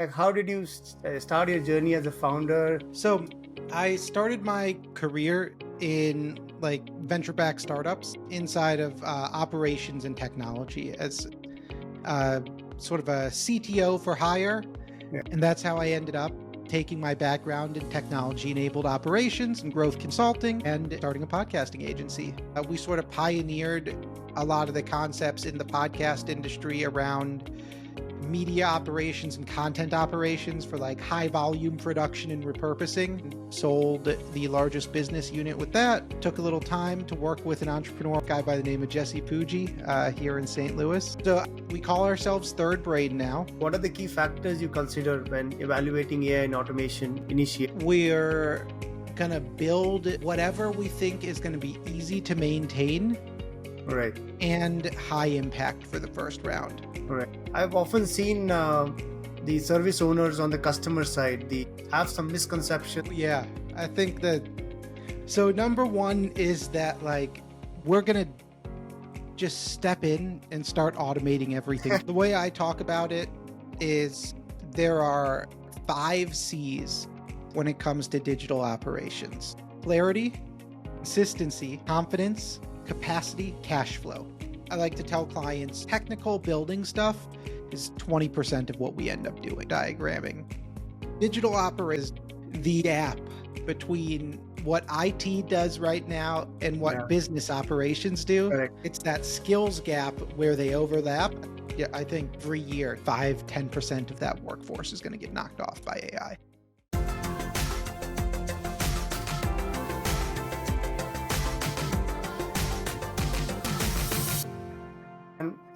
Like, how did you start your journey as a founder? So I started my career in like venture-backed startups inside of operations and technology as uh, sort of a CTO for hire. Yeah. And that's how I ended up taking my background in technology-enabled operations and growth consulting and starting a podcasting agency. We sort of pioneered a lot of the concepts in the podcast industry around media operations and content operations for like high volume production and repurposing. Sold the largest business unit with that. Took a little time to work with an entrepreneur guy by the name of Jesse Pooji here in St. Louis. So we call ourselves Third Brain now. What are the key factors you consider when evaluating AI and automation initiatives? We're going to build whatever we think is going to be easy to maintain. Right. And high impact for the first round. Right. I've often seen the service owners on the customer side, they have some misconceptions. Yeah, I think that. So number one is that like we're going to just step in and start automating everything. The way I talk about it is there are 5 C's when it comes to digital operations: clarity, consistency, confidence, capacity, cash flow. I like to tell clients technical building stuff is 20% of what we end up doing, diagramming. Digital operations, the gap between what IT does right now and what business operations do. Correct. It's that skills gap where they overlap. Yeah, I think every year, 5-10% of that workforce is going to get knocked off by AI.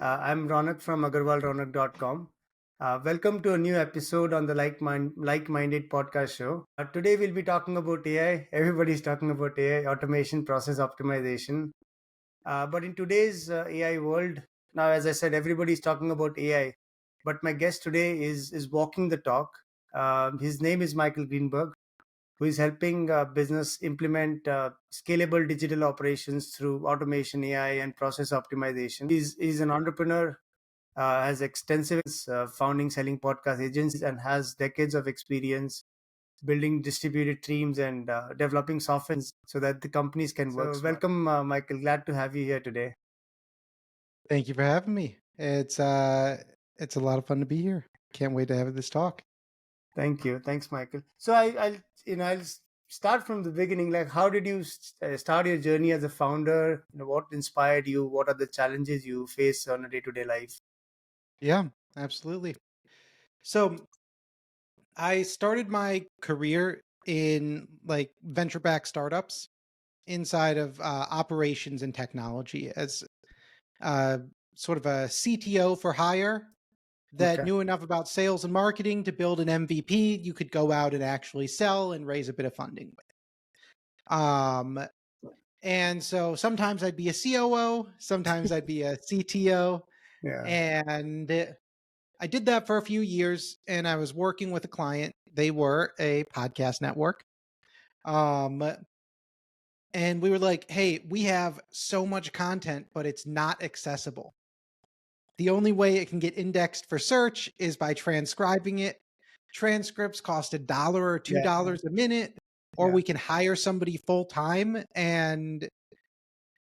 I'm Ronak from Agarwal, welcome to a new episode on the Like-Minded podcast show. Today we'll be talking about AI. Everybody's talking about AI, automation, process optimization. But in today's AI world, now as I said, everybody's talking about AI. But my guest today is walking the talk. His name is Michael Greenberg, who is helping business implement scalable digital operations through automation, AI, and process optimization. He's an entrepreneur, has extensive founding, selling podcast agencies, and has decades of experience building distributed teams and developing software so that the companies can work. So welcome, Michael. Glad to have you here today. Thank you for having me. It's a lot of fun to be here. Can't wait to have this talk. Thank you. Thanks, Michael. So I'll start from the beginning. Like, how did you start your journey as a founder? What inspired you? What are the challenges you face on a day-to-day life? Yeah, absolutely. So I started my career in like venture-backed startups inside of operations and technology as sort of a CTO for hire that knew enough about sales and marketing to build an MVP you could go out and actually sell and raise a bit of funding with. And so sometimes I'd be a COO, sometimes I'd be a CTO. And I did that for a few years, and I was working with a client. They were a podcast network. And we were like, hey, we have so much content, but it's not accessible. The only way it can get indexed for search is by transcribing it. Transcripts cost $1 or $2 a minute, or we can hire somebody full time. And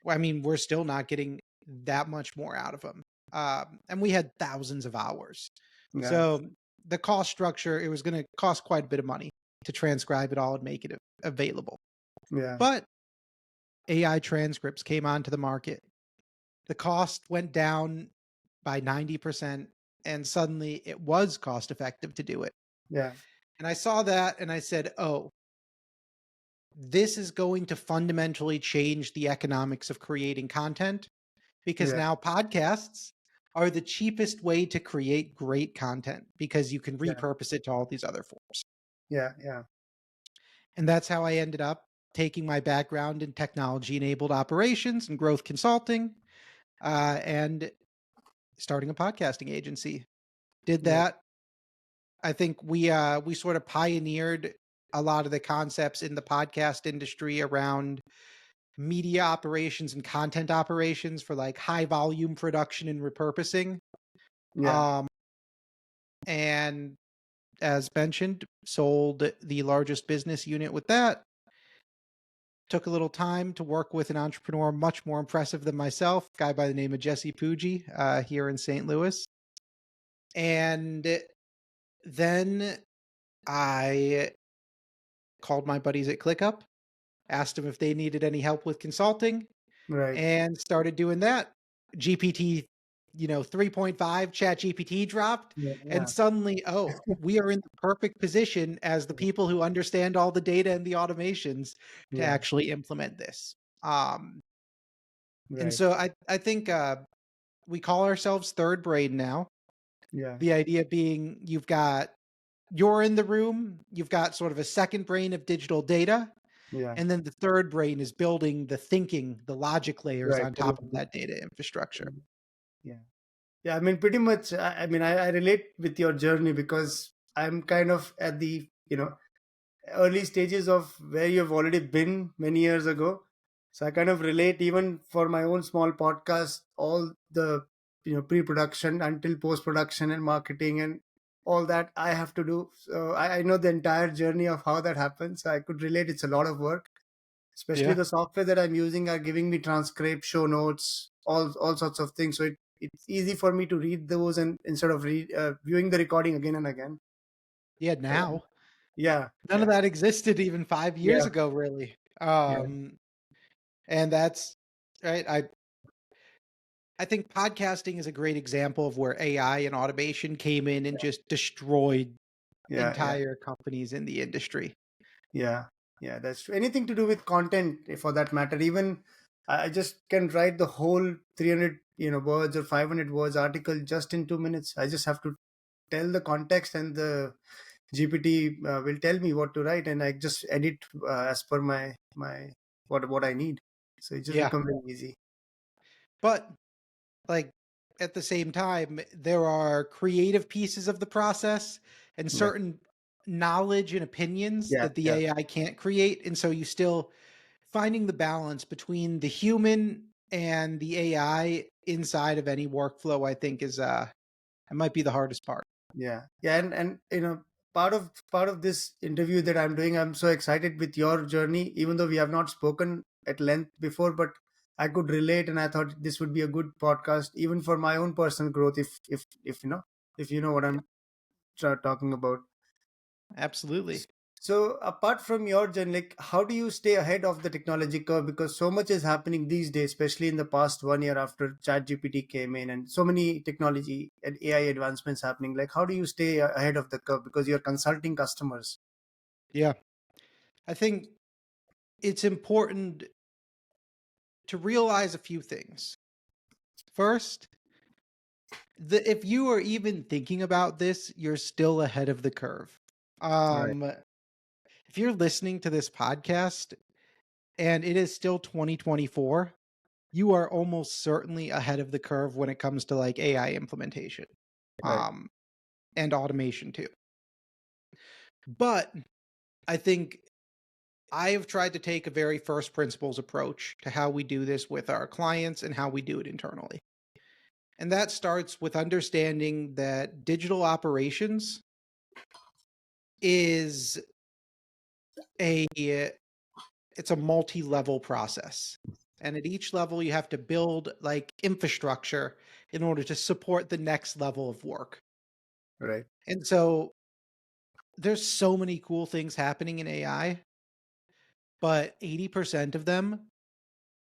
I mean, we're still not getting that much more out of them. And we had thousands of hours. So the cost structure, it was going to cost quite a bit of money to transcribe it all and make it available. But AI transcripts came onto the market. The cost went down by 90%, and suddenly it was cost effective to do it. And I saw that and I said, oh, this is going to fundamentally change the economics of creating content, because now podcasts are the cheapest way to create great content because you can repurpose it to all these other forms. And that's how I ended up taking my background in technology-enabled operations and growth consulting and starting a podcasting agency. Did that. I think we sort of pioneered a lot of the concepts in the podcast industry around media operations and content operations for like high volume production and repurposing. And as mentioned, sold the largest business unit with that. Took a little time to work with an entrepreneur much more impressive than myself, a guy by the name of Jesse Puggi, here in St. Louis. And then I called my buddies at ClickUp, asked them if they needed any help with consulting, Right. and started doing that. GPT, 3.5 Chat GPT dropped, Yeah. and Yeah. suddenly, oh, we are in the perfect position as the people who understand all the data and the automations to Yeah. actually implement this. Um, and Right. so I think we call ourselves Third Brain now. Yeah. The idea being you're in the room, you've got sort of a second brain of digital data, Yeah. and then the third brain is building the thinking, the logic layers Right. on top of that data infrastructure. Yeah. Yeah. I mean, pretty much. I relate with your journey because I'm kind of at the early stages of where you've already been many years ago. So I kind of relate even for my own small podcast, all the pre-production until post-production and marketing and all that I have to do. So I know the entire journey of how that happens. I could relate. It's a lot of work, especially Yeah. the software that I'm using are giving me transcript, show notes, all sorts of things. So it's easy for me to read those and instead of viewing the recording again and again. Yeah, So now. yeah, None of yeah, that existed even 5 years yeah, ago, really. yeah, And that's right. I think podcasting is a great example of where AI and automation came in and just destroyed yeah, yeah. entire companies in the industry. Yeah, yeah, that's true. Anything to do with content, for that matter. Even I just can write the whole 300, words or 500 words article just in 2 minutes. I just have to tell the context, and the GPT will tell me what to write, and I just edit as per my what I need. So it just Yeah. becomes very easy. But like at the same time, there are creative pieces of the process and Right. certain knowledge and opinions Yeah, that the yeah, AI can't create. And so you still finding the balance between the human and the AI inside of any workflow, I think it might be the hardest part. yeah, yeah, and part of this interview that I'm doing, I'm so excited with your journey, even though we have not spoken at length before, but I could relate, and I thought this would be a good podcast, even for my own personal growth, if if you know what Yeah, I'm talking about. absolutely. So apart from your journey, like how do you stay ahead of the technology curve? Because so much is happening these days, especially in the past 1 year after ChatGPT came in, and so many technology and AI advancements happening. Like how do you stay ahead of the curve? Because you're consulting customers. Yeah. I think it's important to realize a few things. First, if you are even thinking about this, you're still ahead of the curve. Right, Um, if you're listening to this podcast and it is still 2024, you are almost certainly ahead of the curve when it comes to like AI implementation, right, um, and automation too. But I think I have tried to take a very first principles approach to how we do this with our clients and how we do it internally. And that starts with understanding that digital operations is a it's a multi-level process. And at each level you have to build like infrastructure in order to support the next level of work. right, And so there's so many cool things happening in AI, but 80% of them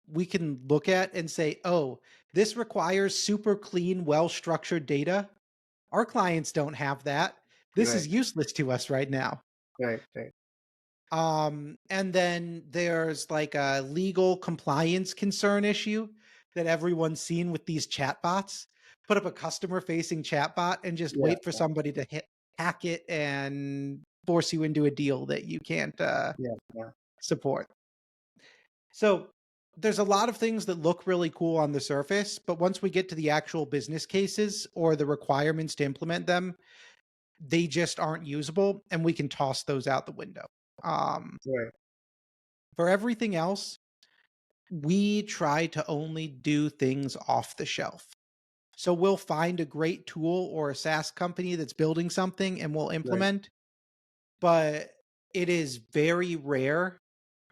we can look at and say, "Oh, this requires super clean, well-structured data. Our clients don't have that. This right, is useless to us right now." right, right. And then there's like a legal compliance concern issue that everyone's seen with these chatbots. Put up a customer facing chatbot and just Yeah, wait for somebody to hack it and force you into a deal that you can't yeah, yeah, support. So there's a lot of things that look really cool on the surface, but once we get to the actual business cases or the requirements to implement them, they just aren't usable and we can toss those out the window. Um, right, for everything else, we try to only do things off the shelf. So we'll find a great tool or a SaaS company that's building something and we'll Right. implement, but it is very rare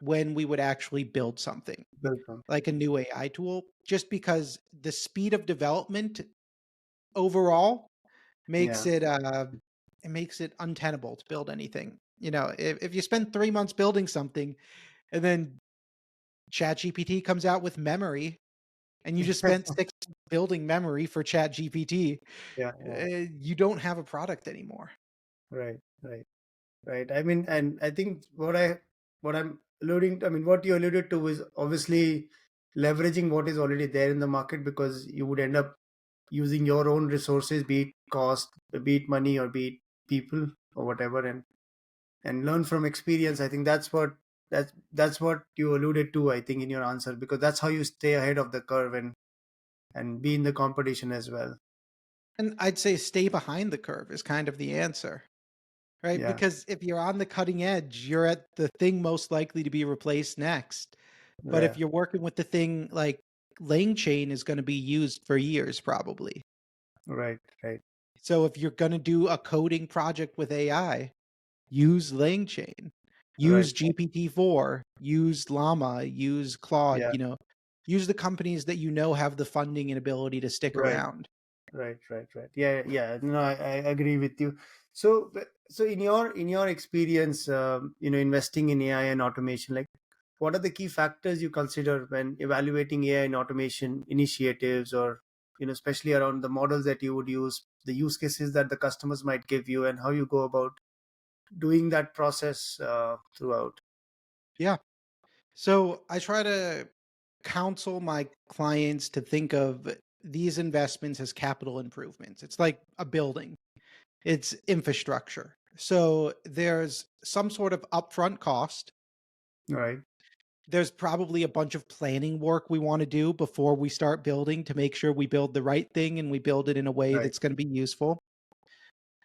when we would actually build something Welcome. like a new AI tool, just because the speed of development overall makes Yeah. it makes it untenable to build anything. If you spend 3 months building something and then ChatGPT comes out with memory and you just spent 6 months building memory for ChatGPT, Yeah. Yeah. you don't have a product anymore. Right. Right. Right. I mean, and I think what I'm alluding to, I mean, what you alluded to is obviously leveraging what is already there in the market, because you would end up using your own resources, be it cost, be it money, or be it people or whatever, and learn from experience. I think that's what you alluded to, I think, in your answer, because that's how you stay ahead of the curve and be in the competition as well. And I'd say stay behind the curve is kind of the answer, right? Yeah. Because if you're on the cutting edge, you're at the thing most likely to be replaced next. But if Yeah. you're working with the thing like LangChain is going to be used for years probably. Right. Right. So if you're going to do a coding project with AI, use LangChain, Right. use GPT-4, use Llama, use Claude, Yeah. use the companies that have the funding and ability to stick Right. around. Right, right, right. Yeah, yeah. No, I agree with you. So, so in your experience, investing in AI and automation, like, what are the key factors you consider when evaluating AI and automation initiatives, or especially around the models that you would use, the use cases that the customers might give you, and how you go about doing that process throughout? Yeah. So I try to counsel my clients to think of these investments as capital improvements. It's like a building, it's infrastructure. So there's some sort of upfront cost. Right, There's probably a bunch of planning work we want to do before we start building to make sure we build the right thing and we build it in a way right, that's going to be useful.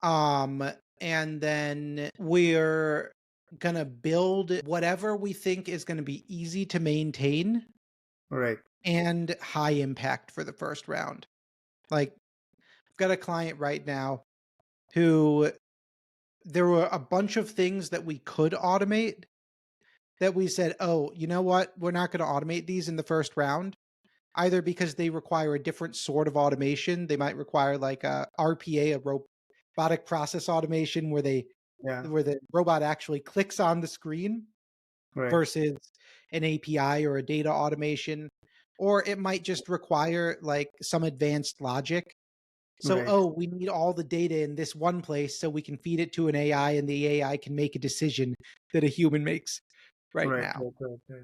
Um, and then we're going to build whatever we think is going to be easy to maintain right, and high impact for the first round. Like, I've got a client right now who there were a bunch of things that we could automate that we said, oh, you know what? We're not going to automate these in the first round, either because they require a different sort of automation. They might require like a RPA, a robotic process automation, yeah, where the robot actually clicks on the screen right, versus an API or a data automation. Or it might just require like some advanced logic. So, right, oh, we need all the data in this one place so we can feed it to an AI and the AI can make a decision that a human makes right right, now. right, right, right,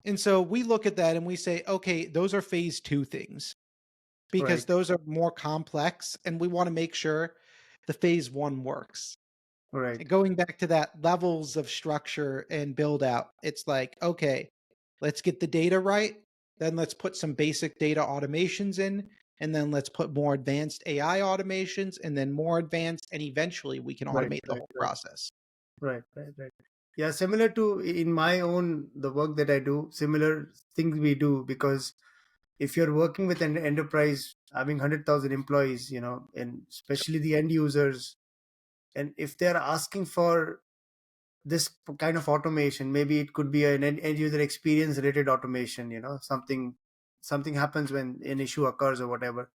And so we look at that and we say, okay, those are phase two things because right, those are more complex and we want to make sure the phase one works. right, And going back to that levels of structure and build out, it's like, okay, let's get the data right. Then let's put some basic data automations in. And then let's put more advanced AI automations and then more advanced. And eventually we can right, automate the right, whole right. process. Right, right, right. Yeah, similar to in my own the work that I do, similar things we do, because if you're working with an enterprise having 100,000 employees, and especially the end users, and if they're asking for this kind of automation, maybe it could be an end user experience related automation, something happens when an issue occurs or whatever.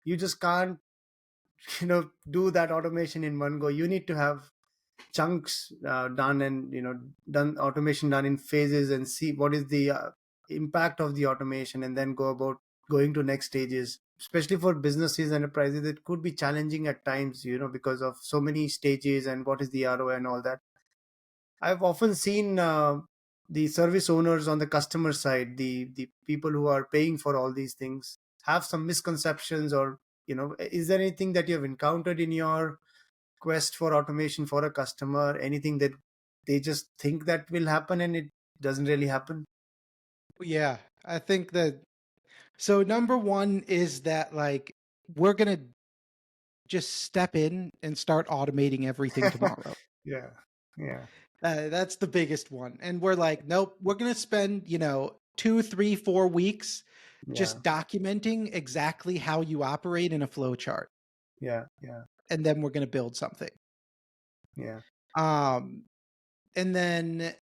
You just can't, do that automation in one go. You need to have chunks done, and done automation done in phases, and see what is the impact of the automation, and then go about going to next stages. Especially for businesses, enterprises, it could be challenging at times, because of so many stages, and what is the ROI and all that. I've often seen the service owners on the customer side, the people who are paying for all these things, have some misconceptions, or is there anything that you have encountered in your quest for automation for a customer, anything that they just think that will happen and it doesn't really happen? Yeah, I think that. So, number one is that like we're going to just step in and start automating everything tomorrow. Yeah, yeah, That's the biggest one. And we're like, nope, we're going to spend, 2, 3, 4 weeks Yeah. just documenting exactly how you operate in a flow chart, Yeah. Yeah. and then we're going to build something. Yeah. Um, and then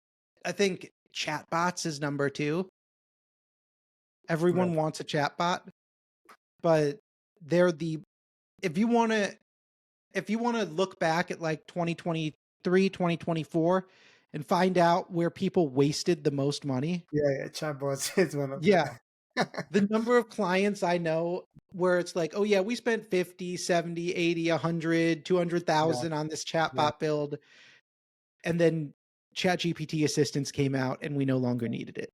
I think chatbots is number two. Right. Everyone wants a chatbot, but they're the if you want to if you want to look back at like 2023, 2024 and find out where people wasted the most money. Yeah. Yeah. Chatbots is one of them. Yeah, the number of clients I know where it's like, "Oh yeah, we spent 50, 70, 80, 100, two hundred Yeah. thousand on this Yeah. chatbot build," and then ChatGPT assistance came out and we no longer needed it.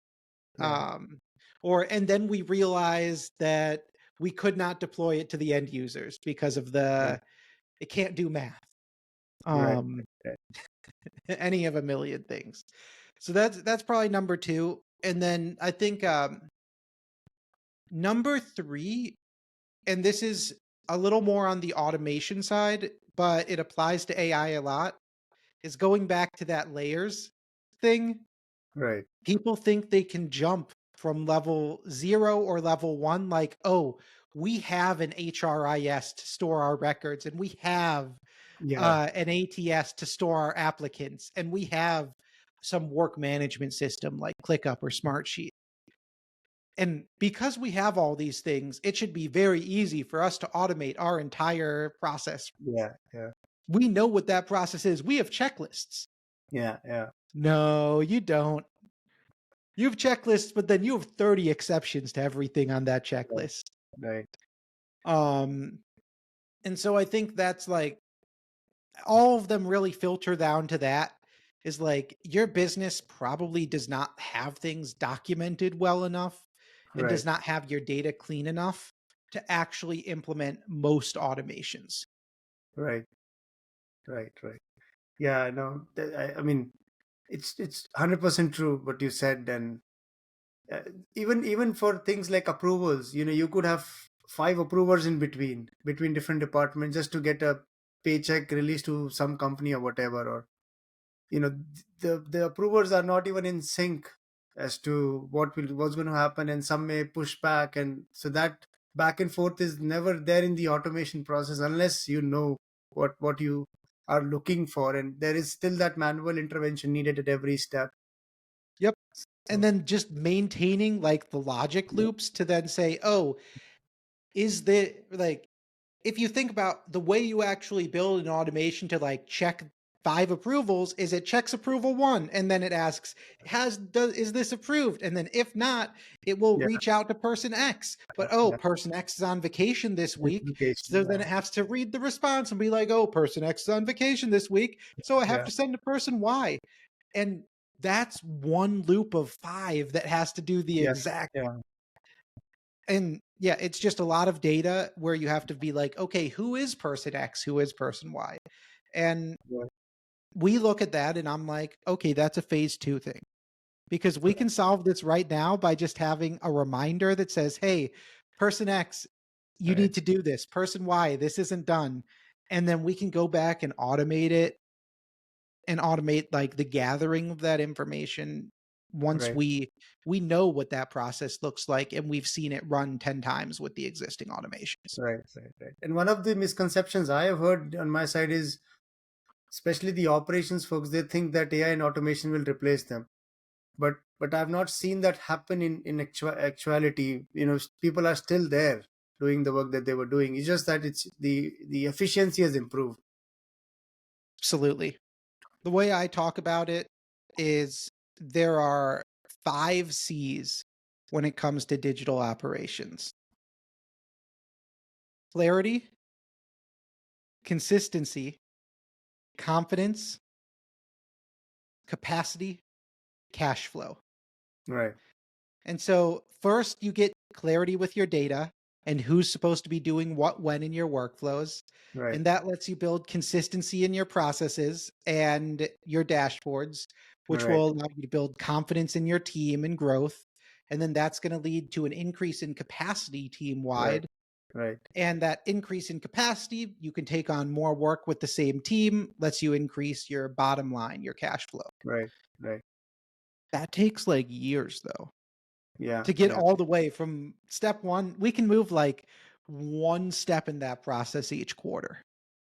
Yeah. Um, and then we realized that we could not deploy it to the end users because of Yeah. it can't do math. Right. Um, Right. any of a million things. So that's probably number two. And then I think number three, and this is a little more on the automation side, but it applies to AI a lot, is going back to that layers thing. Right. People think they can jump from level 0 or level 1 like, "Oh, we have an HRIS to store our records, and we have Yeah. an ATS to store our applicants, and we have some work management system like ClickUp or Smartsheet." And because we have all these things, it should be very easy for us to automate our entire process. Yeah. Yeah. We know what that process is. We have checklists. Yeah. Yeah. No, you don't. You have checklists, but then you have 30 exceptions to everything on that Right. checklist. Right. Um, and so I think that's like all of them really filter down to that is like your business probably does not have things documented well enough and Right. does not have your data clean enough to actually implement most automations. Right. Right. Right. Yeah. No. I mean, it's 100% true what you said, and uh, even for things like approvals, you could have five approvers in between different departments just to get a paycheck released to some company or whatever, or the approvers are not even in sync as to what's going to happen, and some may push back, and so that back and forth is never there in the automation process unless you know what you are looking for, and there is still that manual intervention needed at every step. Yep. And So then just maintaining like the logic yeah. loops to then say, oh, is the like if you think about the way you actually build an automation to like check five approvals is it checks approval one and then it asks is this approved, and then if not it will Yeah. reach out to person X, but oh, Yeah. person X is on vacation this week, Simplification. so then Yeah. it has to read the response and be like, oh, person X is on vacation this week, so I have Yeah. to send to person Y. And that's one loop of five that has to do the Yes. exact. Yeah. And yeah, it's just a lot of data where you have to be like, okay, who is person X? Who is person Y? And Yeah. we look at that and I'm like, okay, that's a phase two thing because we can solve this right now by just having a reminder that says, hey, person X, you Right. need to do this. Person Y, this isn't done. And then we can go back and automate it and automate like the gathering of that information once Right. we know what that process looks like and we've seen it run 10 times with the existing automations. Right. Right. Right. And one of the misconceptions I have heard on my side is, especially the operations folks, they think that AI and automation will replace them. But I've not seen that happen in actuality. People are still there doing the work that they were doing. It's just that it's the efficiency has improved. Absolutely. The way I talk about it is there are 5 C's when it comes to digital operations: clarity, consistency, confidence, capacity, cash flow. Right. And so first you get clarity with your data and who's supposed to be doing what when in your workflows. Right. And that lets you build consistency in your processes and your dashboards, which Right. will allow you to build confidence in your team and growth. And then that's going to lead to an increase in capacity team Right. wide. Right. And that increase in capacity, you can take on more work with the same team, lets you increase your bottom line, your cash flow. Right. Right. That takes like years though. Yeah, to get yeah. all the way from step one. We can move like one step in that process each quarter.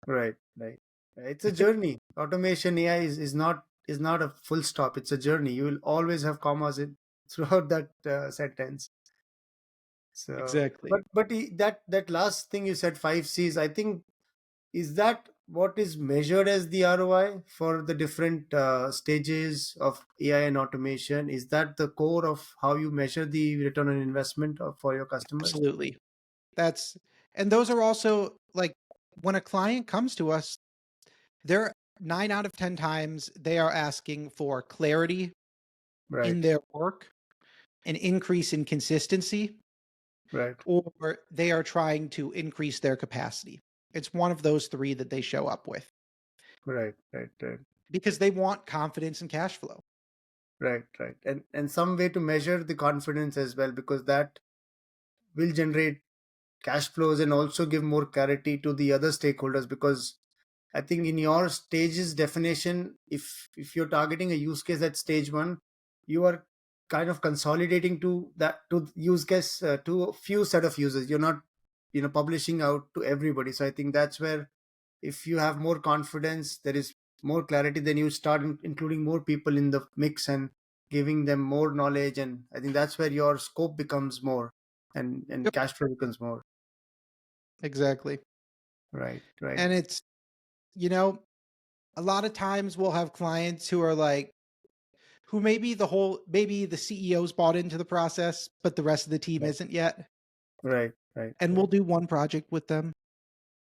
Right, right. It's a journey. Automation AI is not a full stop. It's a journey. You will always have commas throughout that sentence. So, Exactly. that last thing you said, five C's. I think, is that what is measured as the ROI for the different stages of AI and automation? Is that the core of how you measure the return on investment for your customers? Absolutely. That's and those are also like when a client comes to us, they're 9 out of 10 times they are asking for clarity in Right, their work, an increase in consistency, right, or they are trying to increase their capacity. It's one of those 3 that they show up with right, right, right. because they want confidence and cash flow. Right, right. And some way to measure the confidence as well, because that will generate cash flows and also give more clarity to the other stakeholders. Because I think in your stages definition, if you're targeting a use case at stage one, you are kind of consolidating to use case to a few set of users. You're not, publishing out to everybody. So I think that's where, if you have more confidence, there is more clarity, then you start including more people in the mix and giving them more knowledge. And I think that's where your scope becomes more, and Yep, cash flow becomes more. exactly. Right, right, And it's, you know, a lot of times we'll have clients who are like, who maybe the CEO's bought into the process, but the rest of the team right, isn't yet. right, right, And we'll right, do one project with them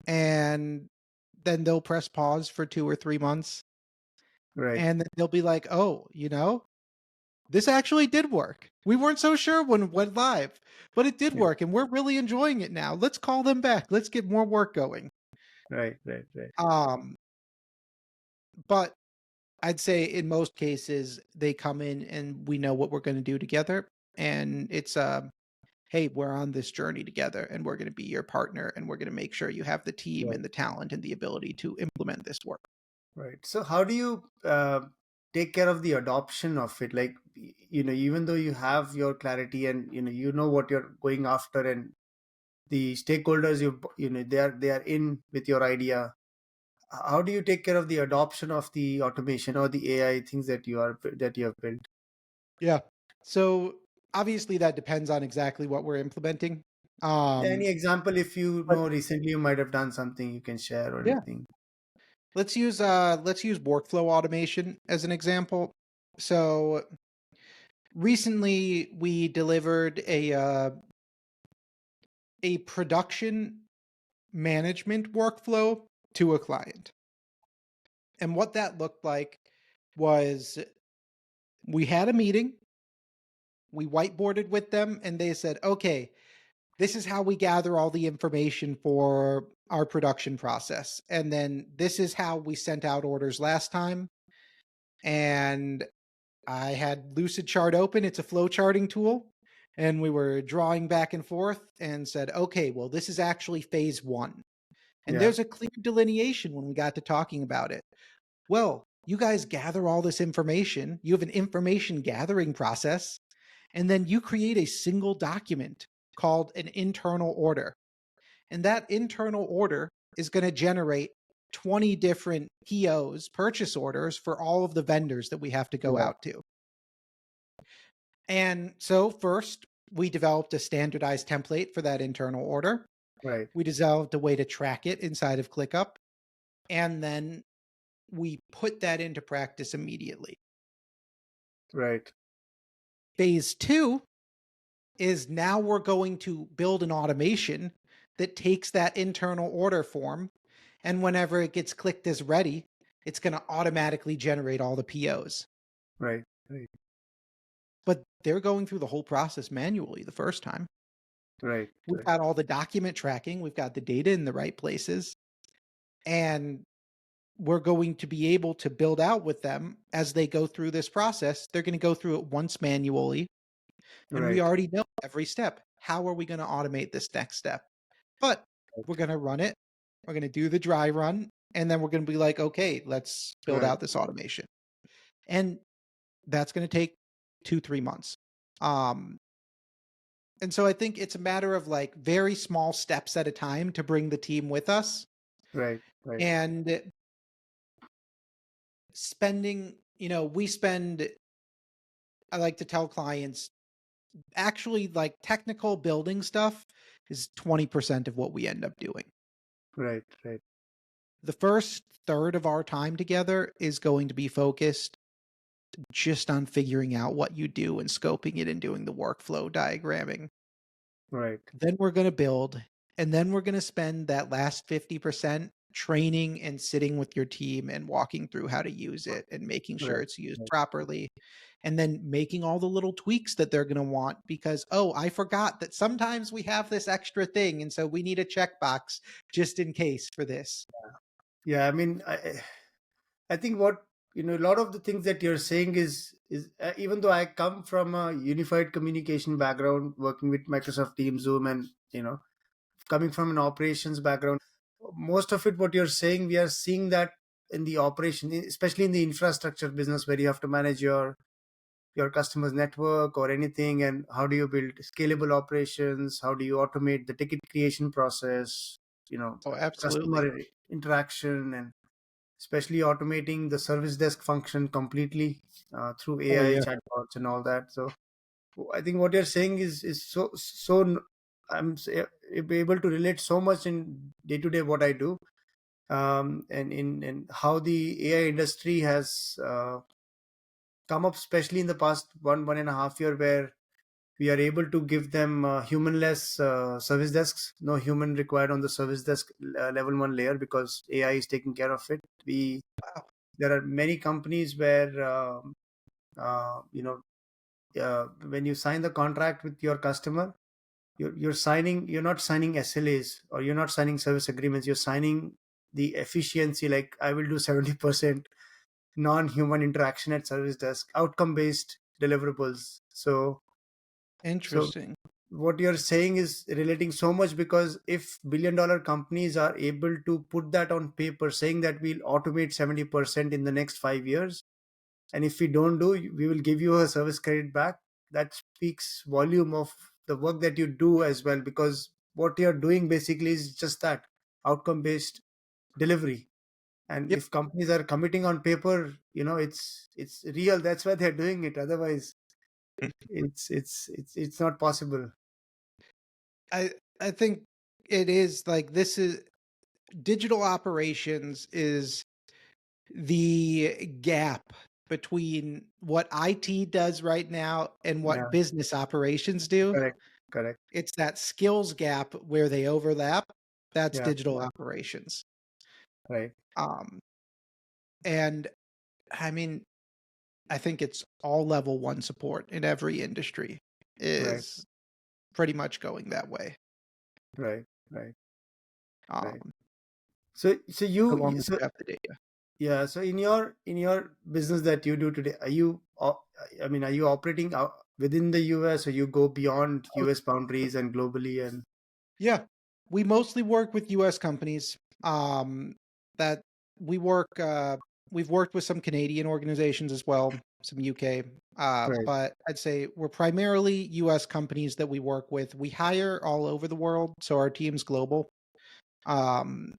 and then they'll press pause for 2 or 3 months right. and then they'll be like, "Oh, this actually did work. We weren't so sure when it went live, but it did Yeah, work and we're really enjoying it now. Let's call them back. Let's get more work going." right, right, right, Um, but I'd say in most cases they come in and we know what we're going to do together and it's hey, we're on this journey together and we're going to be your partner and we're going to make sure you have the team right, and the talent and the ability to implement this work. right. So how do you take care of the adoption of it? Like, even though you have your clarity, and you know what you're going after, and the stakeholders, they are in with your idea. How do you take care of the adoption of the automation or the AI things that you have built? Yeah. So obviously that depends on exactly what we're implementing. Any Um, example, if you but know recently you might have done something, you can share or yeah, anything. let's use workflow automation as an example. So recently we delivered a production management workflow to a client. And what that looked like was we had a meeting, we whiteboarded with them, and they said, okay, this is how we gather all the information for our production process. And then this is how we sent out orders last time. And I had Lucid Chart open, it's a flow charting tool. And we were drawing back and forth and said, okay, well, this is actually phase one. And Yeah, there's a clear delineation when we got to talking about it. Well, you guys gather all this information, you have an information gathering process, and then you create a single document called an internal order. And that internal order is going to generate 20 different POs, purchase orders for all of the vendors that we have to go right, out to. And so, first, we developed a standardized template for that internal order. right, We developed a way to track it inside of ClickUp. And then we put that into practice immediately. right, Phase two is now we're going to build an automation that takes that internal order form. And whenever it gets clicked as ready, it's going to automatically generate all the POs. right, right, But they're going through the whole process manually the first time. right, We've right, got all the document tracking, we've got the data in the right places, and we're going to be able to build out with them as they go through this process. They're going to go through it once manually, and we right, already know every step. How are we going to automate this next step? But we're going to run it, we're going to do the dry run, and then we're going to be like, okay, let's build right, out this automation. And that's going to take 2, 3 months. Um, And so I think it's a matter of like very small steps at a time to bring the team with us Right, right, and spending, we spend, I like to tell clients, actually like technical building stuff is 20% of what we end up doing. right, right, The first third of our time together is going to be focused just on figuring out what you do and scoping it and doing the workflow diagramming. right, Then we're going to build, and then we're going to spend that last 50% training and sitting with your team and walking through how to use it and making sure right, it's used right. properly. And then making all the little tweaks that they're going to want because, oh, I forgot that sometimes we have this extra thing. And so we need a checkbox just in case for this. Yeah, I mean, I think what a lot of the things that you're saying is even though I come from a unified communication background, working with Microsoft Teams, Zoom, and coming from an operations background, most of it what you're saying, we are seeing that in the operation, especially in the infrastructure business, where you have to manage your customers network or anything, and how do you build scalable operations, how do you automate the ticket creation process, Oh, absolutely. customer interaction, and especially automating the service desk function completely through Oh, AI yeah. chatbots and all that. So I think what you're saying is so I'm able to relate so much in day to day what I do, and in how the AI industry has come up, especially in the past 1.5 year, where we are able to give them humanless service desks, no human required on the service desk level one layer, because AI is taking care of it. We Wow. There are many companies where when you sign the contract with your customer, you're not signing SLAs, or you're not signing service agreements, you're signing the efficiency, like I will do 70% non-human interaction at service desk, outcome based deliverables. So Interesting. what you're saying is relating so much, because if billion-dollar companies are able to put that on paper, saying that we'll automate 70% in the next 5 years, and if we don't do, we will give you a service credit back, that speaks volume of the work that you do as well, because what you're doing basically is just that, outcome based delivery. And Yep. if companies are committing on paper, it's real, that's why they're doing it. Otherwise it's not possible. I I think it is like this is digital operations is the gap between what IT does right now and Yeah, what business operations do. correct, correct. It's that skills gap where they overlap. That's Yeah, digital operations. right, Um, and I mean, I think it's all level one support in every industry right, is pretty much going that way. right, right, right. Um, So so long as so you have the data. yeah, so in your business that you do today, I mean, are you operating out within the US, or you go beyond Oh, US boundaries and globally? And yeah. We mostly work with US companies. That we work we've worked with some Canadian organizations as well, some UK. right, But I'd say we're primarily US companies that we work with. We hire all over the world, so our team's global.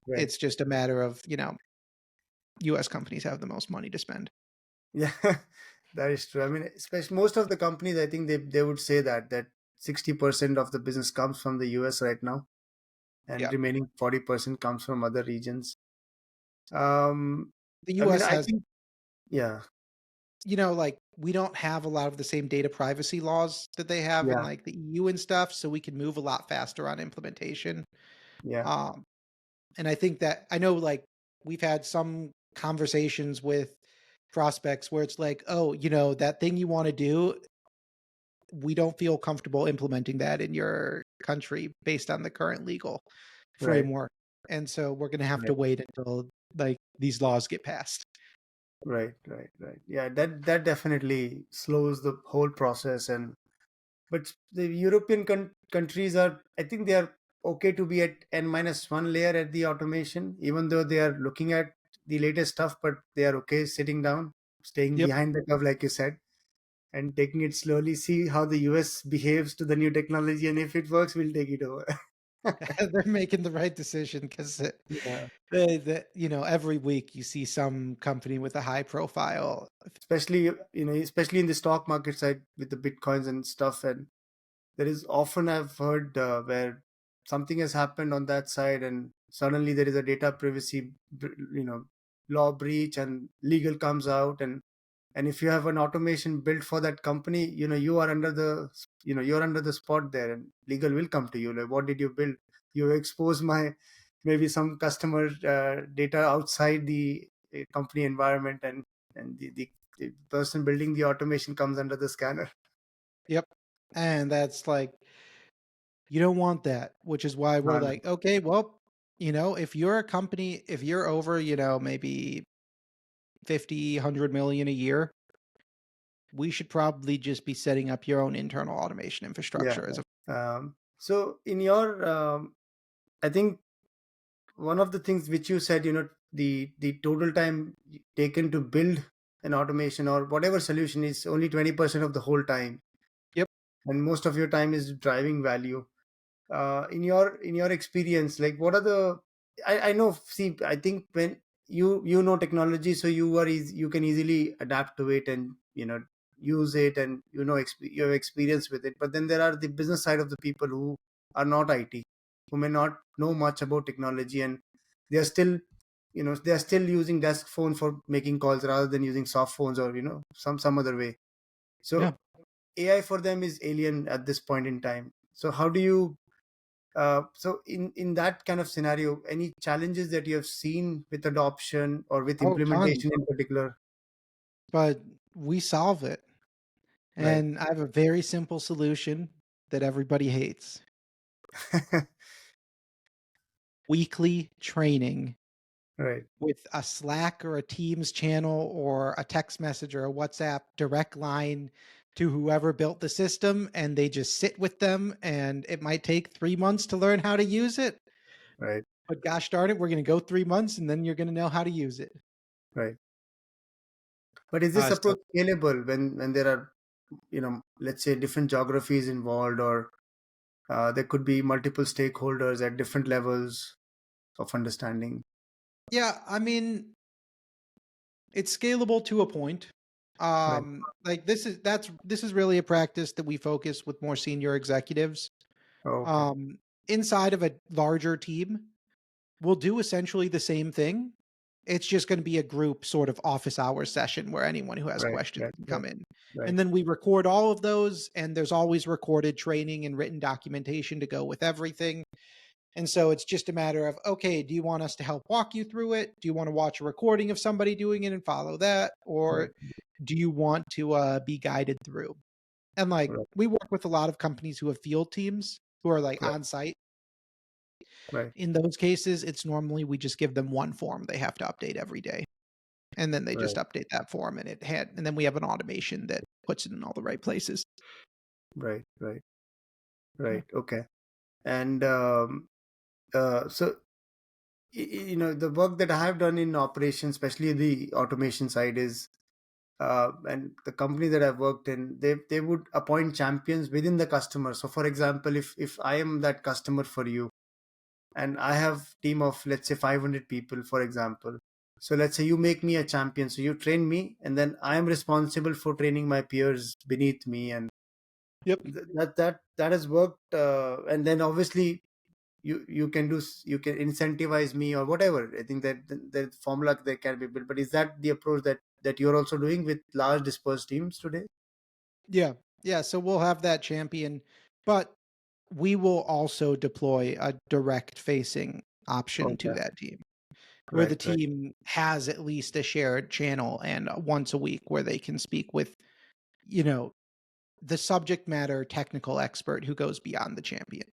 right. It's just a matter of, US companies have the most money to spend. Yeah, that is true. I mean, especially most of the companies, I think they would say that 60% of the business comes from the US right now, and Yeah. remaining 40% comes from other regions. Um, The I mean, US I has, think, yeah, like we don't have a lot of the same data privacy laws that they have in yeah, like the EU and stuff, so we can move a lot faster on implementation. yeah, Um, and I think that I know like we've had some conversations with prospects where it's like, "Oh, that thing you want to do, we don't feel comfortable implementing that in your country based on the current legal right, framework." And so we're going to have to right. wait until like these laws get passed. Right, right, right. Yeah, that definitely slows the whole process. And but the European countries are, I think they are okay to be at n-1 layer at the automation, even though they are looking at the latest stuff, but they are okay sitting down, staying Yep. behind the curve, like you said. and taking it slowly, see how the US behaves to the new technology, and if it works, we'll take it over. They're making the right decision because Yeah. every week you see some company with a high profile. Especially, especially in the stock market side with the bitcoins and stuff. And there is often, I've heard, where something has happened on that side, and suddenly there is a data privacy, law breach, and legal comes out, and if you have an automation built for that company, you are under the, you're under the spot there, and legal will come to you like, what did you build? You expose my, maybe some customer data outside the company environment, and the person building the automation comes under the scanner. Yep. And that's like, you don't want that, which is why we're No, no. like, okay, well, if you're a company, if you're over, maybe 50, 100 million a year, we should probably just be setting up your own internal automation Yeah. infrastructure as a So in your I think one of the things which you said, the total time taken to build an automation or whatever solution is only 20% of the whole time, Yep. and most of your time is driving value. In your experience, like, what are the, I know, see, I think when you know technology, so you can easily adapt to it, and use it, and you have experience with it. But then there are the business side of the people who are not IT, who may not know much about technology, and they are still, they are still using desk phone for making calls rather than using soft phones, or some other way. Yeah. So AI for them is alien at this point in time. So how do you, so in that kind of scenario, any challenges that you have seen with adoption or with Oh, tons. implementation in particular? But we solve it. Right. And I have a very simple solution that everybody hates. Weekly training Right. with a Slack or a Teams channel or a text message or a WhatsApp direct line to whoever built the system, and they just sit with them, and it might take 3 months to learn how to use it, Right. but gosh darn it, we're gonna go 3 months, and then you're gonna know how to use it. Right. But is this So approach scalable when there are, let's say, different geographies involved, or there could be multiple stakeholders at different levels of understanding? yeah, I mean, it's scalable to a point. Right. Like this is really a practice that we focus with more senior executives. Oh, okay. Um, Inside of a larger team, we'll do essentially the same thing. It's just going to be a group sort of office hours session where anyone who has Right. questions Right. can Right. come in. Right. And then we record all of those, and there's always recorded training and written documentation to go with everything. And so it's just a matter of, okay, do you want us to help walk you through it? Do you want to watch a recording of somebody doing it and follow that? Or Right. do you want to be guided through? And like Right. we work with a lot of companies who have field teams who are like Right. on site. Right. In those cases, it's normally we just give them one form they have to update every day. And then they just Right. update that form, and then we have an automation that puts it in all the right places. Right. Right. Yeah. Right. Okay. And so the work that I have done in operations, especially the automation side, is and the company that I've worked in, they would appoint champions within the customer. So for example, if I am that customer for you, and I have team of, let's say, 500 people, for example, so let's say you make me a champion, so you train me, and then I am responsible for training my peers beneath me, and Yep. that has worked, and then obviously you can you can incentivize me or whatever. I think that the formula that can be built. But is that the approach that you're also doing with large dispersed teams today? Yeah. Yeah. So we'll have that champion, but we will also deploy a direct facing option to Okay. that team where the Right. Right. team has at least a shared channel and once a week where they can speak with, you know, the subject matter technical expert who goes beyond the champion.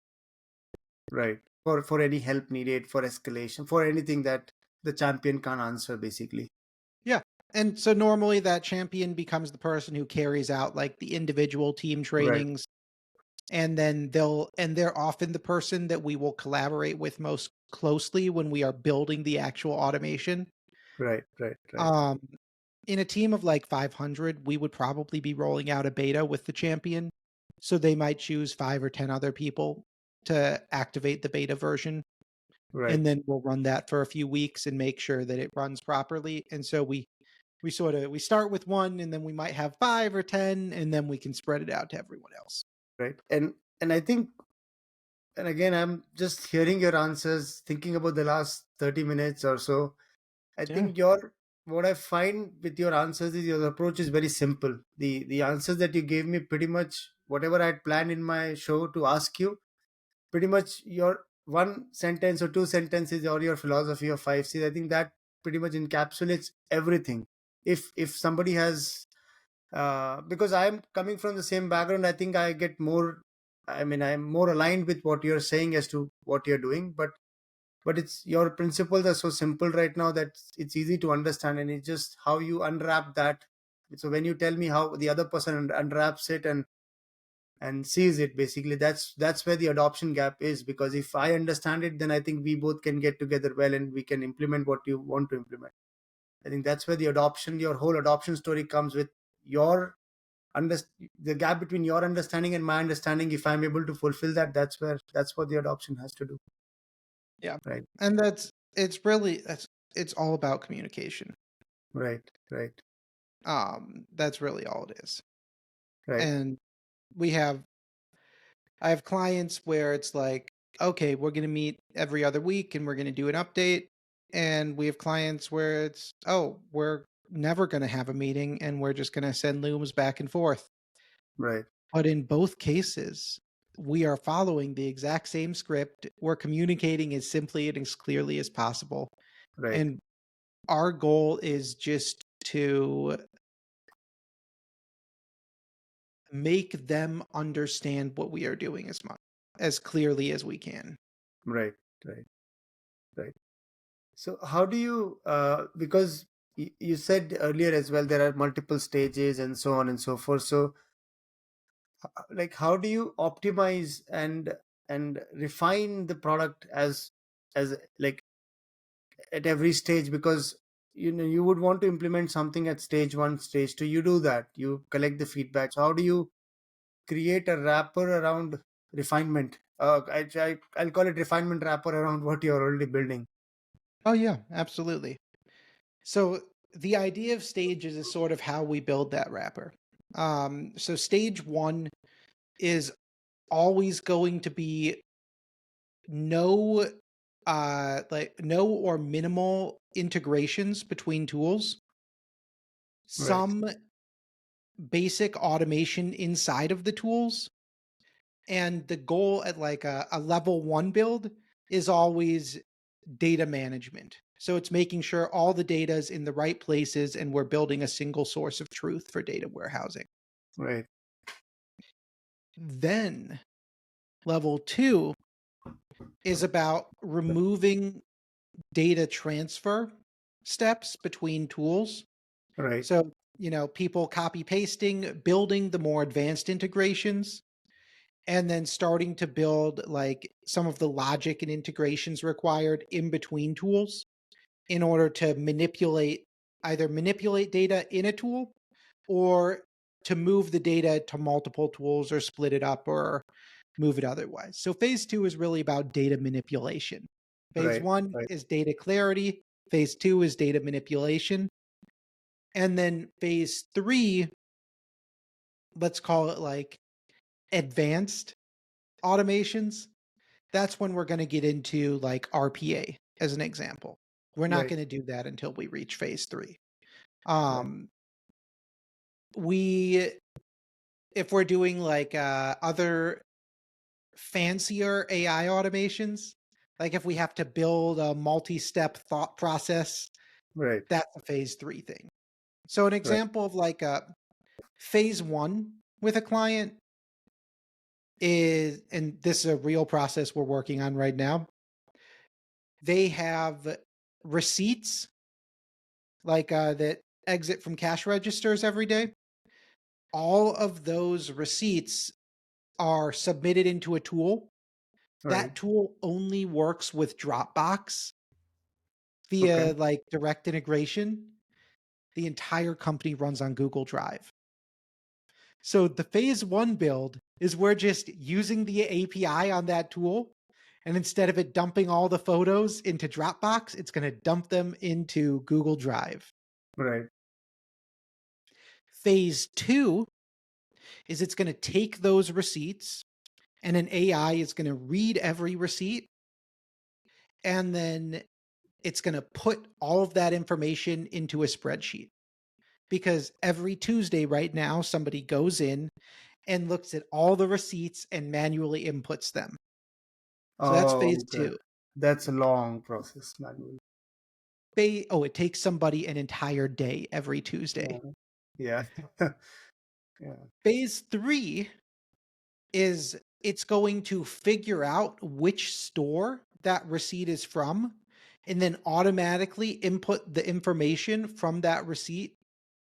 Right. For any help needed, for escalation, for anything that the champion can't answer, basically. Yeah. And so normally that champion becomes the person who carries out like the individual team Right. trainings, and then they're often the person that we will collaborate with most closely when we are building the actual automation. Right. Right. Right. Um in a team of like 500, we would probably be rolling out a beta with the champion. So they might choose 5 or 10 other people to activate the beta version. Right. And then we'll run that for a few weeks and make sure that it runs properly. And so we start with one, and then we might have 5 or 10, and then we can spread it out to everyone else. Right. And I think, and again, I'm just hearing your answers, thinking about the last 30 minutes or so. I Yeah. think what I find with your answers is your approach is very simple. The answers that you gave me, pretty much whatever I had planned in my show to ask you, pretty much your one sentence or two sentences or your philosophy of 5 C's. I think that pretty much encapsulates everything. If somebody has, because I'm coming from the same background, I think I get more. I mean, I'm more aligned with what you're saying as to what you're doing, but it's your principles are so simple right now that it's easy to understand, and it's just how you unwrap that. So when you tell me how the other person unwraps it and sees it, basically that's where the adoption gap is, because if I understand it, then I think we both can get together well and we can implement what you want to implement. I think that's where the adoption, your whole adoption story comes with your under the gap between your understanding and my understanding. If I'm able to fulfill that, that's what the adoption has to do. Yeah. Right. And it's all about communication. Right. Right. That's really all it is. Right. And we have I have clients where it's like, okay, we're going to meet every other week and we're going to do an update. And we have clients where it's, oh, we're never going to have a meeting and we're just going to send looms back and forth. Right. But in both cases, we are following the exact same script. We're communicating as simply and as clearly as possible. Right. And our goal is just to make them understand what we are doing as clearly as we can. Right. Right. Right. So how do you, because you said earlier as well, there are multiple stages and so on and so forth. So like, how do you optimize and refine the product as like at every stage? Because you would want to implement something at stage one, stage two. You do that. You collect the feedback. So how do you create a wrapper around refinement? I'll call it refinement wrapper around what you're already building. Oh, yeah, absolutely. So the idea of stages is sort of how we build that wrapper. So stage one is always going to be no no or minimal integrations between tools, Right. some basic automation inside of the tools, and the goal at like a level one build is always data management. So it's making sure all the data is in the right places and we're building a single source of truth for data warehousing. Right. Then level two is about removing data transfer steps between tools. Right. So, people copy pasting, building the more advanced integrations, and then starting to build like some of the logic and integrations required in between tools in order to either manipulate data in a tool or to move the data to multiple tools or split it up or move it otherwise. So phase two is really about data manipulation. Phase Right. one Right. is data clarity. Phase two is data manipulation. And then phase three, let's call it like advanced automations. That's when we're going to get into like RPA as an example. We're not Right. going to do that until we reach phase three. Right. Um, we if we're doing like other fancier AI automations, like if we have to build a multi-step thought process, Right. that's a phase three thing. So an Right. example of like a phase one with a client is, and this is a real process we're working on right now. They have receipts like that exit from cash registers every day. All of those receipts are submitted into a tool. Right. That tool only works with Dropbox Okay. via like direct integration. The entire company runs on Google Drive. So the phase one build is we're just using the API on that tool. And instead of it dumping all the photos into Dropbox, it's going to dump them into Google Drive. Right. Phase two is it's going to take those receipts and an AI is going to read every receipt. And then it's going to put all of that information into a spreadsheet. Because every Tuesday right now, somebody goes in and looks at all the receipts and manually inputs them. So that's Oh, phase okay. two. That's a long process, manual. It takes somebody an entire day every Tuesday. Yeah. Yeah. Phase three is it's going to figure out which store that receipt is from and then automatically input the information from that receipt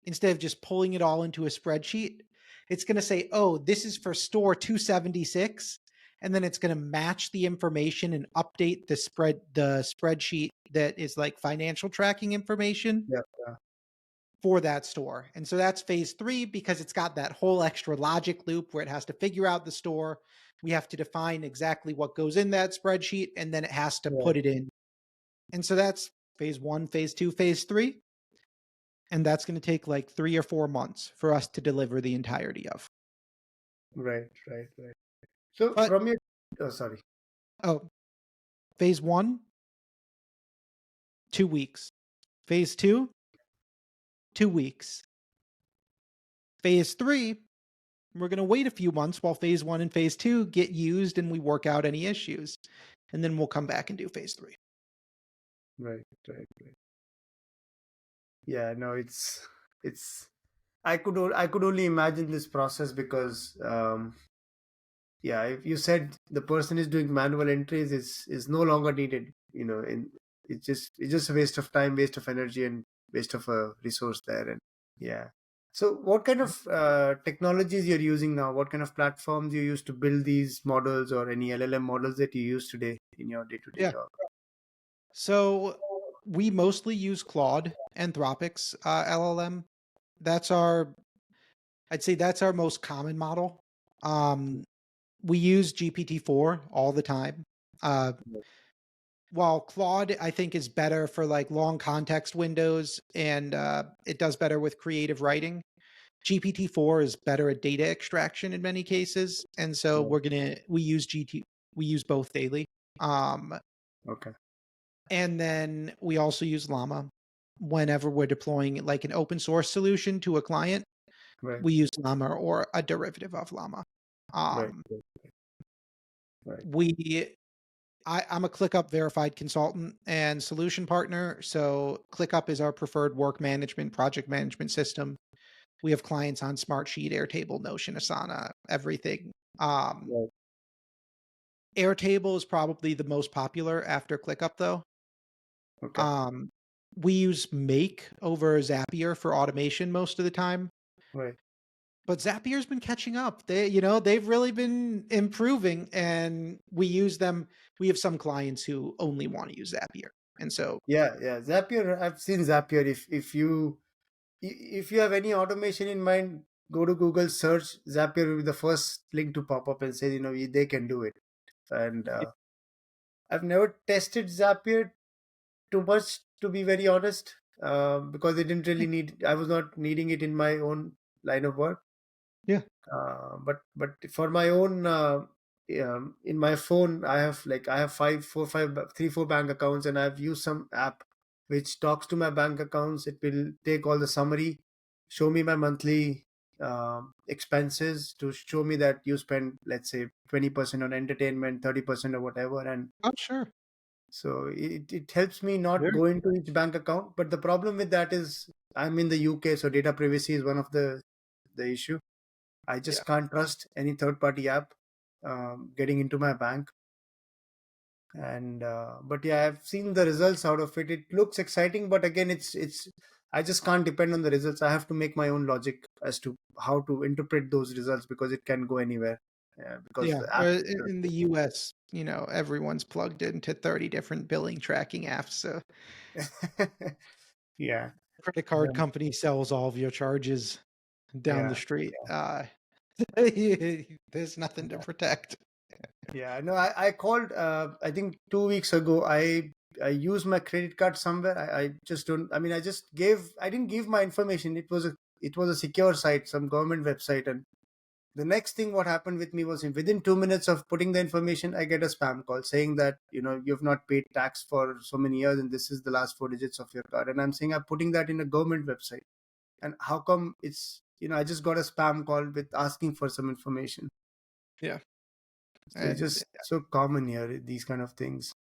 instead of just pulling it all into a spreadsheet. It's going to say, oh, this is for store 276. And then it's going to match the information and update the spreadsheet that is like financial tracking information Yeah. Yeah. for that store. And so that's phase three because it's got that whole extra logic loop where it has to figure out the store. We have to define exactly what goes in that spreadsheet, and then it has to Right. put it in. And so that's phase one, phase two, phase three. And that's going to take like 3 or 4 months for us to deliver the entirety of. Right. Right. Right. So But, from your, oh, sorry. oh, phase one, 2 weeks. Phase two, 2 weeks. Phase three, we're going to wait a few months while phase one and phase two get used and we work out any issues. And then we'll come back and do phase three. Right. Right. Right. Yeah. No, it's. I could only imagine this process because yeah, if you said the person is doing manual entries is no longer needed, in it's just a waste of time, waste of energy, and waste of a resource there. And yeah. So what kind of technologies you're using now? What kind of platforms you use to build these models, or any LLM models that you use today in your day-to-day Yeah. job? So we mostly use Claude, Anthropic's LLM. That's I'd say that's our most common model. Um, we use GPT-4 all the time. Uh, while Claude, I think, is better for like long context windows and it does better with creative writing. GPT-4 is better at data extraction in many cases, and so Yeah. we use both daily. Um, Okay. and then we also use Llama whenever we're deploying like an open source solution to a client. Right. We use Llama or a derivative of Llama. Right. Um, Right. Right. we I'm a ClickUp verified consultant and solution partner. So ClickUp is our preferred work management, project management system. We have clients on Smartsheet, Airtable, Notion, Asana, everything. Right. Airtable is probably the most popular after ClickUp, though. Okay. Um, we use Make over Zapier for automation most of the time, Right. but Zapier's been catching up. They've really been improving, and we use them. We have some clients who only want to use Zapier, and so Yeah. Yeah. Zapier. I've seen Zapier. If you have any automation in mind, go to Google, search Zapier will be the first link to pop up and say, they can do it. And I've never tested Zapier too much, to be very honest, because I was not needing it in my own line of work. yeah. But for my own, in my phone, I have three, four bank accounts, and I've used some app which talks to my bank accounts. It will take all the summary, show me my monthly expenses, to show me that you spend, let's say, 20% on entertainment, 30% or whatever. And Oh, sure. so it helps me not Sure. go into each bank account. But the problem with that is I'm in the UK, so data privacy is one of the issue. I Yeah. just can't trust any third party app getting into my bank. And but yeah, I've seen the results out of it. It looks exciting, but again, it's I just can't depend on the results. I have to make my own logic as to how to interpret those results, because it can go anywhere. Because Yeah. the app. In the US, everyone's plugged into 30 different billing tracking apps. So Yeah. credit card company sells all of your charges down the Yeah, street. There's nothing to yeah, protect. yeah. No, I called. I think 2 weeks ago. I used my credit card somewhere. I just don't. I mean, I just gave. I didn't give my information. It was a secure site, some government website, and the next thing what happened with me was within 2 minutes of putting the information, I get a spam call saying that you've not paid tax for so many years and this is the last four digits of your card. And I'm saying I'm putting that in a government website. And how come I just got a spam call with asking for some information. Yeah. So it's And just so common here, these kind of things.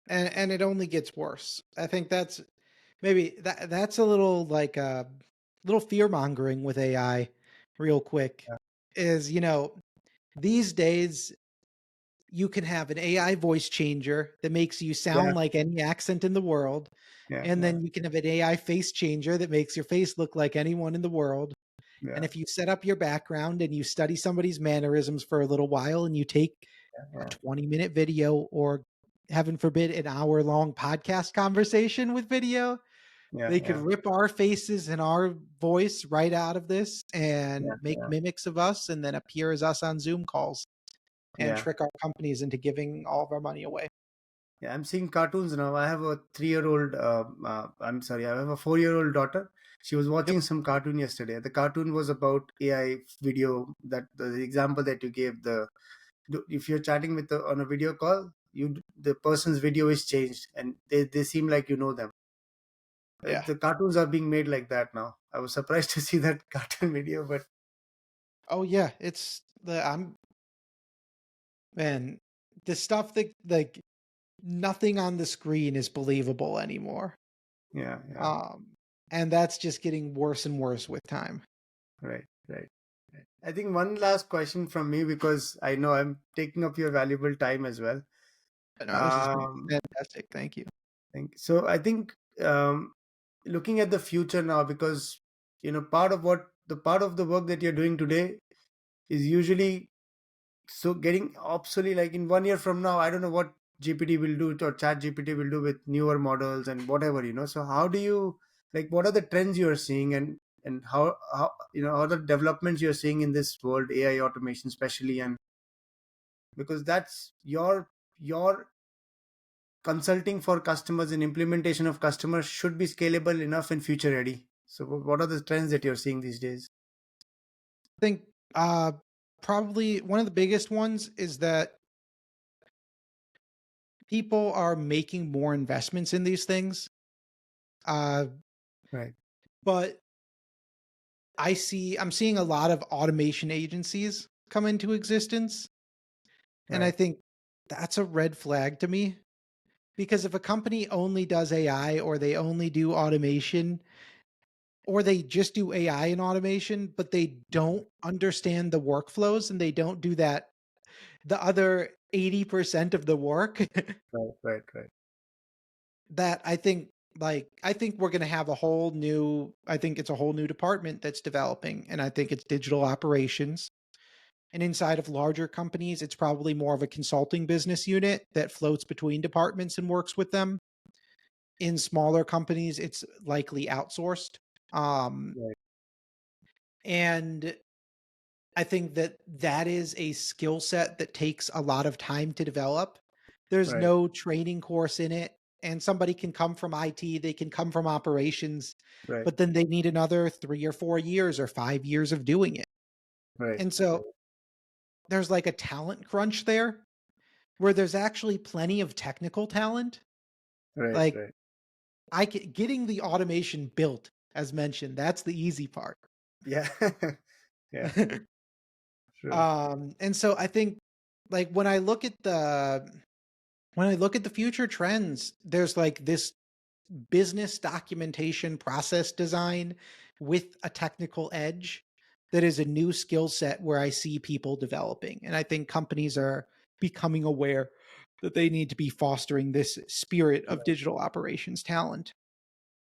and it only gets worse. I think that's maybe that's a little like a little fear mongering with AI real quick Yeah, is, these days you can have an AI voice changer that makes you yeah, sound like any accent in the world. yeah, And yeah, then you can have an AI face changer that makes your face look like anyone in the world. And yeah, if you set up your background and you study somebody's mannerisms for a little while and you take a yeah, 20-minute video or heaven forbid an hour-long podcast conversation with video, yeah, they could yeah, rip our faces and our voice right out of this yeah, and make yeah, mimics of us and then appear as us on Zoom calls and yeah. trick our companies into giving all of our money away. Yeah, I'm seeing cartoons now. I have a 3-year old, I'm sorry, I have a 4-year old daughter. She was Yep. watching some cartoon yesterday. The cartoon was about AI video, that the example that you gave. If you're chatting on a video call, the person's video is changed and they seem like you know them. Yeah. The cartoons are being made like that now. I was surprised to see that cartoon video, but Oh yeah, it's the I'm man, the stuff that like nothing on the screen is believable anymore. yeah, yeah, Um and that's just getting worse and worse with time. right, right. Right. I think one last question from me, because I know I'm taking up your valuable time as well. But no, this has been Um, fantastic. Thank you. so I think, looking at the future now, because part of the work that you're doing today is usually so getting obsolete. Like in 1 year from now, I don't know what GPT will do or Chat GPT will do with newer models and whatever. So how do you, like, what are the trends you're seeing, and how how the developments you're seeing in this world, AI automation especially, and because that's your consulting for customers and implementation of customers should be scalable enough and future ready. So what are the trends that you're seeing these days? I think uh probably one of the biggest ones is that people are making more investments in these things. Uh Right, but I'm seeing a lot of automation agencies come into existence. And I right, think that's a red flag to me because if a company only does AI or they only do automation or they just do AI and automation, but they don't understand the workflows and they don't do the other 80% of the work, right, right, right, that I think we're going to have I think it's a whole new department that's developing, and I think it's digital operations. And inside of larger companies, it's probably more of a consulting business unit that floats between departments and works with them. In smaller companies, it's likely outsourced. Um, right, and I think that is a skill set that takes a lot of time to develop. There's right, no training course in it, and somebody can come from IT, they can come from operations, right, but then they need another 3 or 4 years or 5 years of doing it. right, And so there's like a talent crunch there where there's actually plenty of technical talent. right, Like right. getting the automation built, as mentioned, that's the easy part. Yeah. Yeah, true. And so I think like when I look at the future trends, there's like this business documentation process design with a technical edge that is a new skill set where I see people developing. And I think companies are becoming aware that they need to be fostering this spirit of digital operations talent.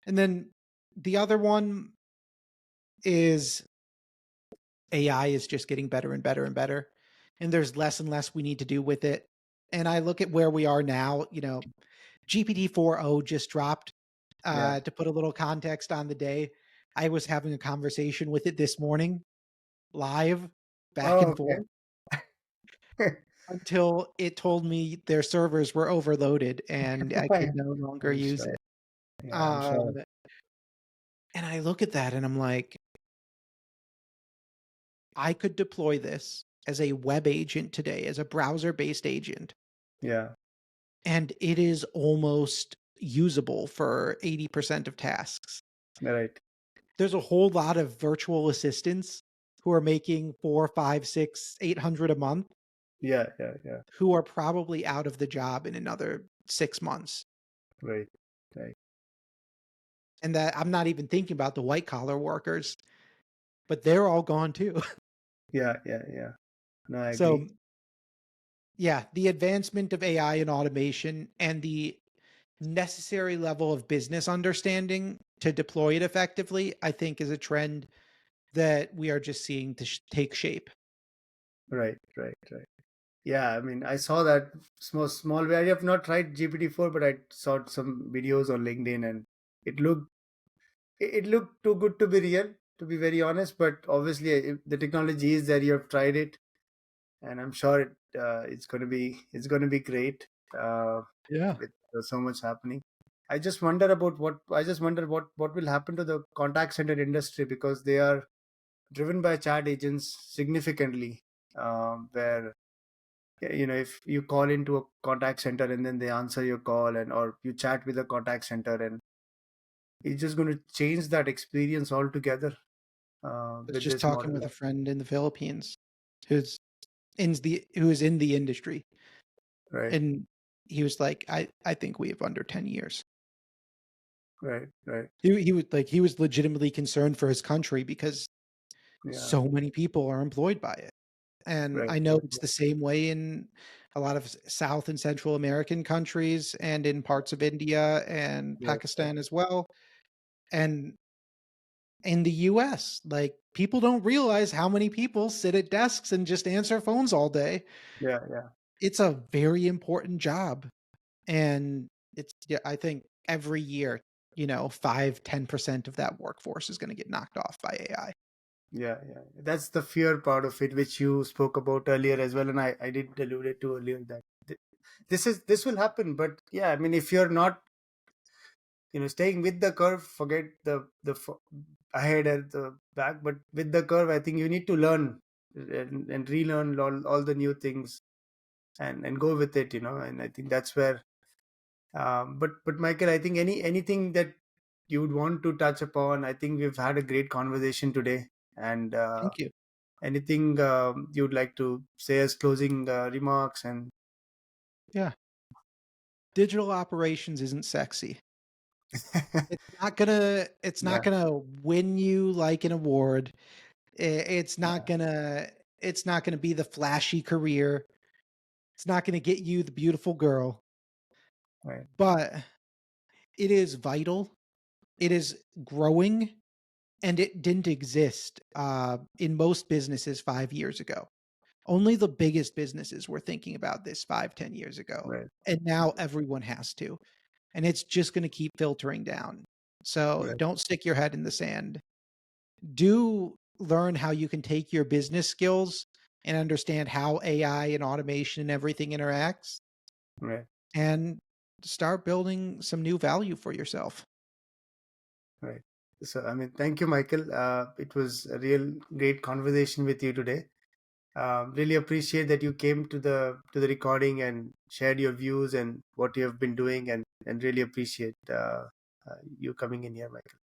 And then the other one is AI is just getting better and better and better. And there's less and less we need to do with it. And I look at where we are now, GPT 4.0 just dropped. Yeah. To put a little context on the day, I was having a conversation with it this morning, live, back Oh, and forth, okay. until it told me their servers were overloaded and I could no longer I'm use sure. it. Yeah, I'm sure. Um, and I look at that and I'm like, I could deploy this as a web agent today, as a browser-based agent, Yeah. and it is almost usable for 80% of tasks. Right. There's a whole lot of virtual assistants who are making 4, 5, 6, 800 a month Yeah. Yeah. Yeah. who are probably out of the job in another 6 months. Right. Right. And that I'm not even thinking about the white collar workers, but they're all gone too. Yeah. Yeah. Yeah. No, I agree. So, yeah, the advancement of AI and automation and the necessary level of business understanding to deploy it effectively, I think is a trend that we are just seeing to take shape. Right. Right. Right. Yeah. I mean, I saw that small way. I have not tried GPT-4, but I saw some videos on LinkedIn, and it looked it looked too good to be real, to be very honest. But obviously, if the technology is there. You have tried it, and I'm sure it's going to be great. Yeah. With so much happening. I just wonder what will happen to the contact center industry, because they are driven by chat agents significantly. Where if you call into a contact center and then they answer your call, and or you chat with a contact center, and it's just going to change that experience altogether I was with just this talking model. with a friend in the Philippines who's who is in the industry, Right, and he was like, I think we have under 10 years. right, right. He was legitimately concerned for his country because Yeah, so many people are employed by it. And right, I know right. it's the same way in a lot of South and Central American countries and in parts of India and Yeah, yeah, Pakistan as well. And in the US, like people don't realize how many people sit at desks and just answer phones all day. yeah, yeah. It's a very important job. And it's, yeah, I think every year, 5-10% of that workforce is going to get knocked off by AI. Yeah, yeah. That's the fear part of it, which you spoke about earlier as well, and I did allude it to earlier that this will happen. But yeah, I mean, if you're not staying with the curve, forget ahead and the back, but with the curve, I think you need to learn and relearn all the new things, and go with it, and I think that's where. But Michael, I think anything that you would want to touch upon, I think we've had a great conversation today, and. Thank you. Anything you'd like to say as closing remarks? And Yeah. Digital operations isn't sexy. It's not yeah, gonna win you like an award. It's not yeah, gonna it's not gonna be the flashy career. It's not gonna get you the beautiful girl, right, but it is vital. It is growing, and it didn't exist in most businesses 5 years ago. Only the biggest businesses were thinking about this 5-10 years ago, right, and now everyone has to. And it's just going to keep filtering down. So right, don't stick your head in the sand. Do learn how you can take your business skills and understand how AI and automation and everything interacts right, and start building some new value for yourself. right. So, I mean, thank you, Michael. It was a real great conversation with you today. Really appreciate that you came to the recording and shared your views and what you have been doing, and really appreciate you coming in here, Michael.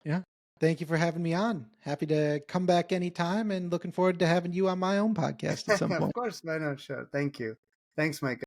Yeah. Thank you for having me on. Happy to come back anytime and looking forward to having you on my own podcast at some Of point. course, why not? Sure. Thank you. Thanks, Michael.